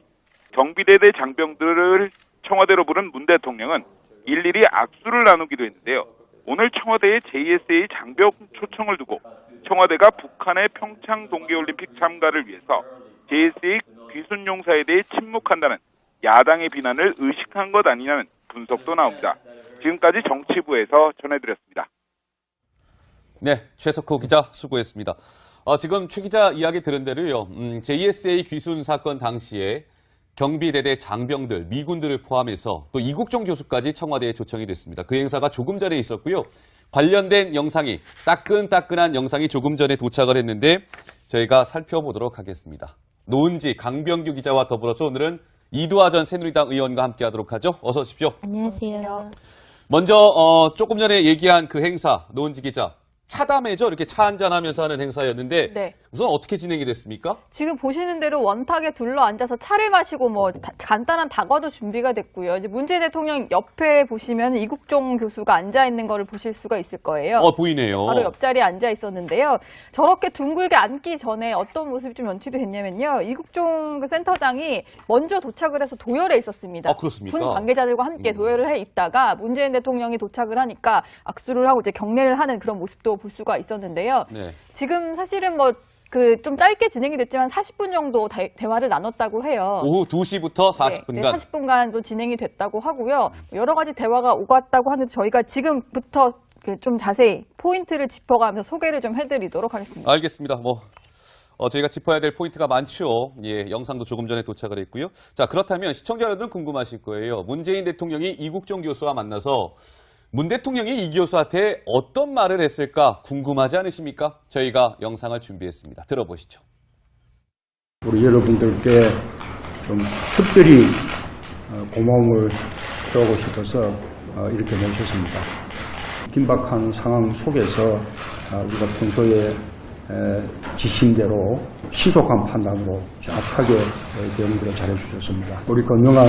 경비대대 장병들을 청와대로 부른 문 대통령은 일일이 악수를 나누기도 했는데요. 오늘 청와대의 JSA 장병 초청을 두고 청와대가 북한의 평창 동계올림픽 참가를 위해서 JSA 귀순 용사에 대해 침묵한다는 야당의 비난을 의식한 것 아니냐는 분석도 나옵니다. 지금까지 정치부에서 전해드렸습니다. 네, 최석호 기자 수고했습니다. 지금 최 기자 이야기 들은 대로요. JSA 귀순 사건 당시에 경비대대 장병들, 미군들을 포함해서 또 이국종 교수까지 청와대에 초청이 됐습니다. 그 행사가 조금 전에 있었고요. 관련된 영상이, 따끈따끈한 영상이 조금 전에 도착을 했는데 저희가 살펴보도록 하겠습니다. 노은지, 강병규 기자와 더불어서 오늘은 이두하 전 새누리당 의원과 함께하도록 하죠. 어서 오십시오. 안녕하세요. 먼저 조금 전에 얘기한 그 행사, 노은지 기자. 차담회죠. 이렇게 차 한잔하면서 하는 행사였는데 네. 우선 어떻게 진행이 됐습니까? 지금 보시는 대로 원탁에 둘러앉아서 차를 마시고 뭐 간단한 다과도 준비가 됐고요. 이제 문재인 대통령 옆에 보시면 이국종 교수가 앉아 있는 거를 보실 수가 있을 거예요. 보이네요. 바로 옆자리에 앉아 있었는데요. 저렇게 둥글게 앉기 전에 어떤 모습이 좀 연출이 됐냐면요. 이국종 센터장이 먼저 도착을 해서 도열에 있었습니다. 그렇습니까? 군 관계자들과 함께 도열을 해 있다가 문재인 대통령이 도착을 하니까 악수를 하고 이제 경례를 하는 그런 모습도 볼 수가 있었는데요. 네. 지금 사실은 좀 짧게 진행이 됐지만 40분 정도 대화를 나눴다고 해요. 오후 2시부터 40분간. 네, 40분간 또 진행이 됐다고 하고요. 여러 가지 대화가 오갔다고 하는데 저희가 지금부터 좀 자세히 포인트를 짚어가면서 소개를 좀 해드리도록 하겠습니다. 알겠습니다. 저희가 짚어야 될 포인트가 많죠. 예, 영상도 조금 전에 도착을 했고요. 자, 그렇다면 시청자 여러분 궁금하실 거예요. 문재인 대통령이 이국종 교수와 만나서 문 대통령이 이 교수한테 어떤 말을 했을까 궁금하지 않으십니까? 저희가 영상을 준비했습니다. 들어보시죠. 우리 여러분들께 좀 특별히 고마움을 표하고 싶어서 이렇게 모셨습니다. 긴박한 상황 속에서 우리가 평소에 지침대로 신속한 판단으로 정확하게 대응을 잘해주셨습니다. 우리 권영환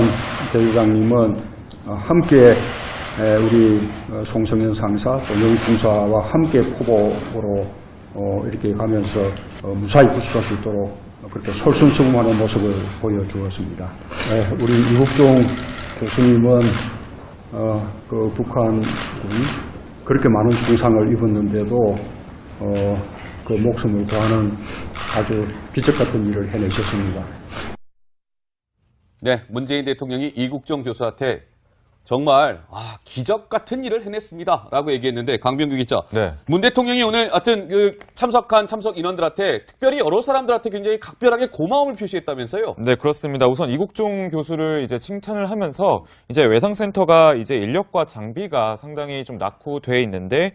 대위장님은 함께 우리 송성현 상사, 또 영중사와 함께 포복으로 이렇게 가면서 무사히 구출할 수 있도록 그렇게 솔선수범하는 모습을 보여주었습니다. 우리 이국종 교수님은 그 북한군 그렇게 많은 중상을 입었는데도 그 목숨을 구하는 아주 기적 같은 일을 해내셨습니다. 네, 문재인 대통령이 이국종 교수한테 정말 기적 같은 일을 해냈습니다라고 얘기했는데 강병규 기자, 네. 문 대통령이 오늘 하여튼 참석한 참석 인원들한테 특별히 여러 사람들한테 굉장히 각별하게 고마움을 표시했다면서요? 네, 그렇습니다. 우선 이국종 교수를 이제 칭찬을 하면서 이제 외상센터가 이제 인력과 장비가 상당히 좀 낙후돼 있는데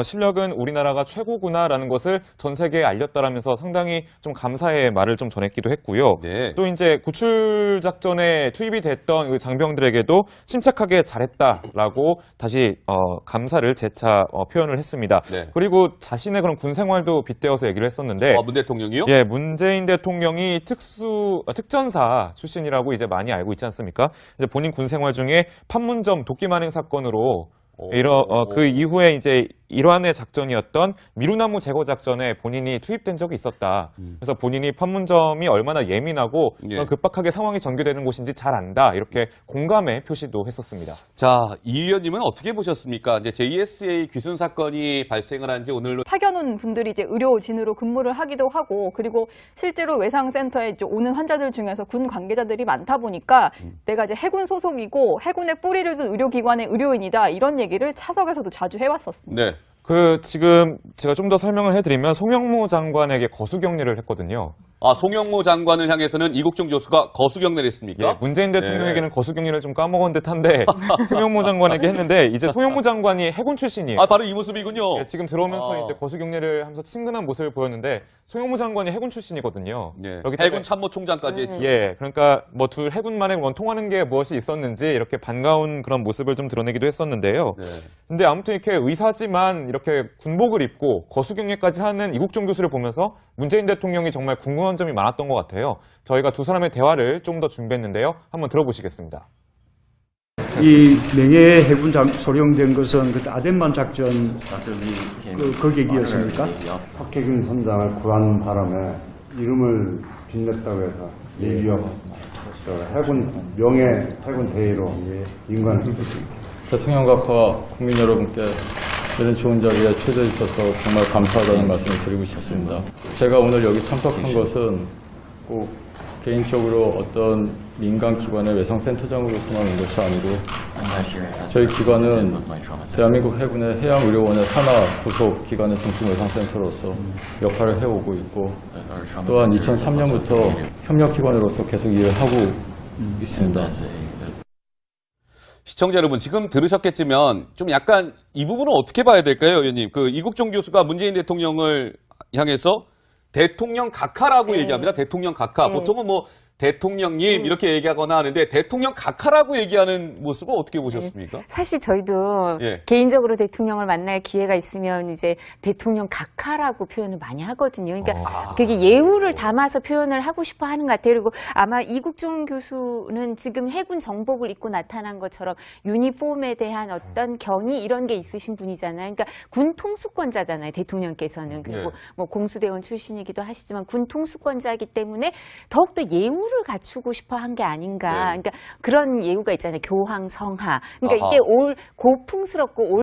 실력은 우리나라가 최고구나라는 것을 전 세계에 알렸다라면서 상당히 좀 감사의 말을 좀 전했기도 했고요. 네. 또 이제 구출 작전에 투입이 됐던 그 장병들에게도 침착하게 잘했다라고 다시 감사를 재차 표현을 했습니다. 네. 그리고 자신의 그런 군 생활도 빗대어서 얘기를 했었는데, 문 대통령이요? 예, 문재인 대통령이 특전사 출신이라고 이제 많이 알고 있지 않습니까? 이제 본인 군 생활 중에 판문점 도끼만행 사건으로 그 이후에 이제 일환의 작전이었던 미루나무 제거 작전에 본인이 투입된 적이 있었다. 그래서 본인이 판문점이 얼마나 예민하고 급박하게 상황이 전개되는 곳인지 잘 안다. 이렇게 공감의 표시도 했었습니다. 자, 이 의원님은 어떻게 보셨습니까? 이제 JSA 귀순 사건이 발생을 한 지 오늘로 파견 온 분들이 이제 의료진으로 근무를 하기도 하고, 그리고 실제로 외상센터에 이제 오는 환자들 중에서 군 관계자들이 많다 보니까 내가 이제 해군 소속이고 해군의 뿌리를 둔 의료기관의 의료인이다, 이런 얘기를 차석에서도 자주 해왔었습니다. 네. 지금 제가 좀 더 설명을 해드리면 송영무 장관에게 거수경례를 했거든요. 송영무 장관을 향해서는 이국종 교수가 거수경례를 했습니까? 예, 문재인 대통령에게는 거수경례를 좀 까먹은 듯한데 송영무 장관에게 했는데, 이제 송영무 장관이 해군 출신이에요. 바로 이 모습이군요. 예, 지금 들어오면서 이제 거수경례를 하면서 친근한 모습을 보였는데, 송영무 장관이 해군 출신이거든요. 여기 해군 참모총장까지 했죠. 예, 그러니까 뭐 둘 해군만에 원통하는 게 무엇이 있었는지 이렇게 반가운 그런 모습을 좀 드러내기도 했었는데요. 근데 아무튼 이렇게 의사지만 이렇게 군복을 입고 거수경례까지 하는 이국종 교수를 보면서 문재인 대통령이 정말 궁금한 점이 많았던 것 같아요. 저희가 두 사람의 대화를 좀 더 준비했는데요. 한번 들어보시겠습니다. 이 명예 해군 소령된 것은 그 아덴만 작전 그 계기였습니까? 박해균 선장을 구한 바람에 이름을 빛냈다고 해서 예비역 해군 명예 해군 대위로 임관을 했습니다. 대통령 각하 국민 여러분께 이런 좋은 자리에 초대해 주셔서 정말 감사하다는 말씀을 드리고 싶습니다. 제가 오늘 여기 참석한 것은 꼭 개인적으로 어떤 민간 기관의 외상센터장으로서만 온 것이 아니고, 저희 기관은 대한민국 해군의 해양의료원의 산하 부속 기관의 중심 외상센터로서 역할을 해오고 있고, 또한 2003년부터 협력기관으로서 계속 일을 하고 있습니다. 시청자 여러분, 지금 들으셨겠지만 좀 약간 이 부분은 어떻게 봐야 될까요, 의원님? 이국종 교수가 문재인 대통령을 향해서 대통령 각하라고 얘기합니다. 대통령 각하. 보통은 뭐 대통령님 이렇게 얘기하거나 하는데 대통령 각하라고 얘기하는 모습은 어떻게 보셨습니까? 사실 저희도 개인적으로 대통령을 만날 기회가 있으면 이제 대통령 각하라고 표현을 많이 하거든요. 그러니까 그게 예우를 담아서 표현을 하고 싶어 하는 것 같아요. 그리고 아마 이국종 교수는 지금 해군 정복을 입고 나타난 것처럼 유니폼에 대한 어떤 경의 이런 게 있으신 분이잖아요. 그러니까 군 통수권자잖아요, 대통령께서는. 그리고 뭐 공수대원 출신이기도 하시지만 군 통수권자이기 때문에 더욱더 예우를 갖추고 싶어 한 게 아닌가. 그러니까 그런 예우가 있잖아요. 교황 성하. 그러니까 이게 고풍스럽고